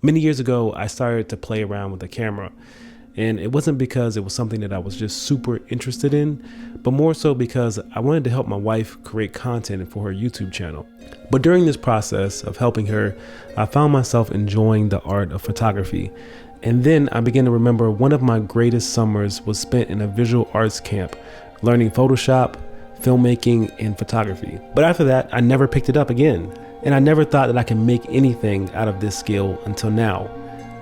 Many years ago, I started to play around with the camera, and it wasn't because it was something that I was just super interested in, but more so because I wanted to help my wife create content for her YouTube channel. But during this process of helping her, I found myself enjoying the art of photography. And then I began to remember one of my greatest summers was spent in a visual arts camp, learning Photoshop, filmmaking, and photography. But after that, I never picked it up again. And I never thought that I could make anything out of this skill until now.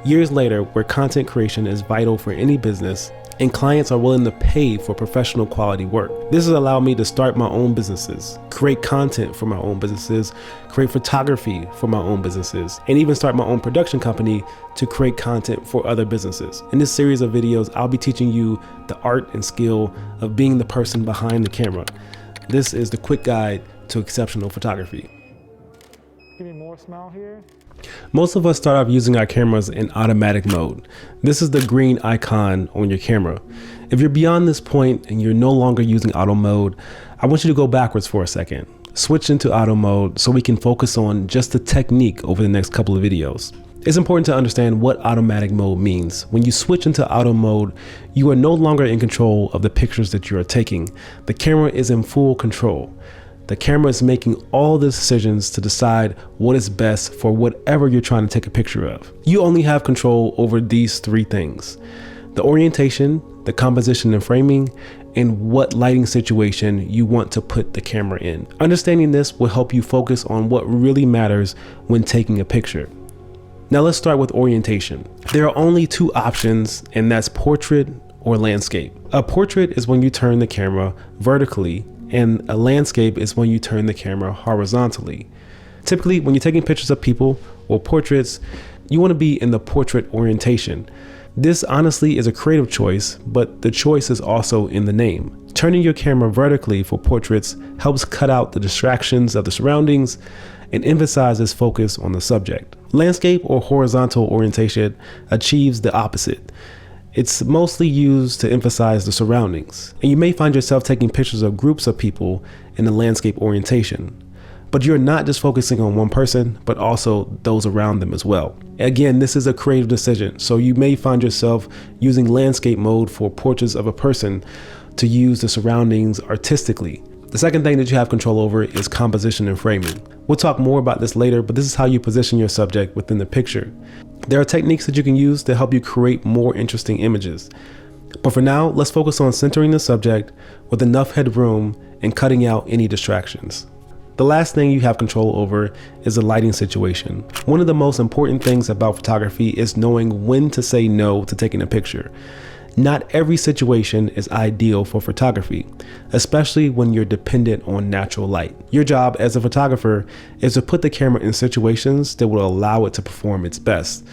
Years later, where content creation is vital for any business and clients are willing to pay for professional quality work. This has allowed me to start my own businesses, create content for my own businesses, create photography for my own businesses, and even start my own production company to create content for other businesses. In this series of videos, I'll be teaching you the art and skill of being the person behind the camera. This is the quick guide to exceptional photography. Give me more smile here. Most of us start off using our cameras in automatic mode. This is the green icon on your camera. If you're beyond this point and you're no longer using auto mode, I want you to go backwards for a second. Switch into auto mode so we can focus on just the technique over the next couple of videos. It's important to understand what automatic mode means. When you switch into auto mode, you are no longer in control of the pictures that you are taking. The camera is in full control. The camera is making all the decisions to decide what is best for whatever you're trying to take a picture of. You only have control over these three things: the orientation, the composition and framing, and what lighting situation you want to put the camera in. Understanding this will help you focus on what really matters when taking a picture. Now let's start with orientation. There are only two options, and that's portrait or landscape. A portrait is when you turn the camera vertically, and a landscape is when you turn the camera horizontally. Typically, when you're taking pictures of people or portraits, you want to be in the portrait orientation. This honestly is a creative choice, but the choice is also in the name. Turning your camera vertically for portraits helps cut out the distractions of the surroundings and emphasizes focus on the subject. Landscape or horizontal orientation achieves the opposite. It's mostly used to emphasize the surroundings, and you may find yourself taking pictures of groups of people in the landscape orientation. But you're not just focusing on one person, but also those around them as well. Again, this is a creative decision, so you may find yourself using landscape mode for portraits of a person to use the surroundings artistically. The second thing that you have control over is composition and framing. We'll talk more about this later, but this is how you position your subject within the picture. There are techniques that you can use to help you create more interesting images. But for now, let's focus on centering the subject with enough headroom and cutting out any distractions. The last thing you have control over is the lighting situation. One of the most important things about photography is knowing when to say no to taking a picture. Not every situation is ideal for photography, especially when you're dependent on natural light. Your job as a photographer is to put the camera in situations that will allow it to perform its best.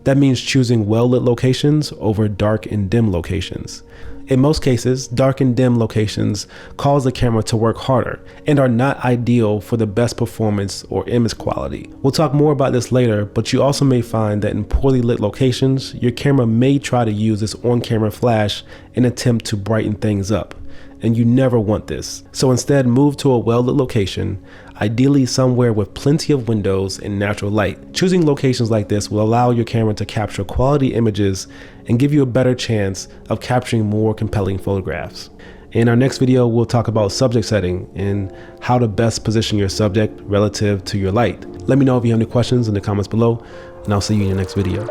That means choosing well-lit locations over dark and dim locations. In most cases, dark and dim locations cause the camera to work harder and are not ideal for the best performance or image quality. We'll talk more about this later, but you also may find that in poorly lit locations, your camera may try to use its on-camera flash in an attempt to brighten things up. And you never want this. So instead, move to a well-lit location, ideally somewhere with plenty of windows and natural light. Choosing locations like this will allow your camera to capture quality images and give you a better chance of capturing more compelling photographs. In our next video, we'll talk about subject setting and how to best position your subject relative to your light. Let me know if you have any questions in the comments below, and I'll see you in the next video.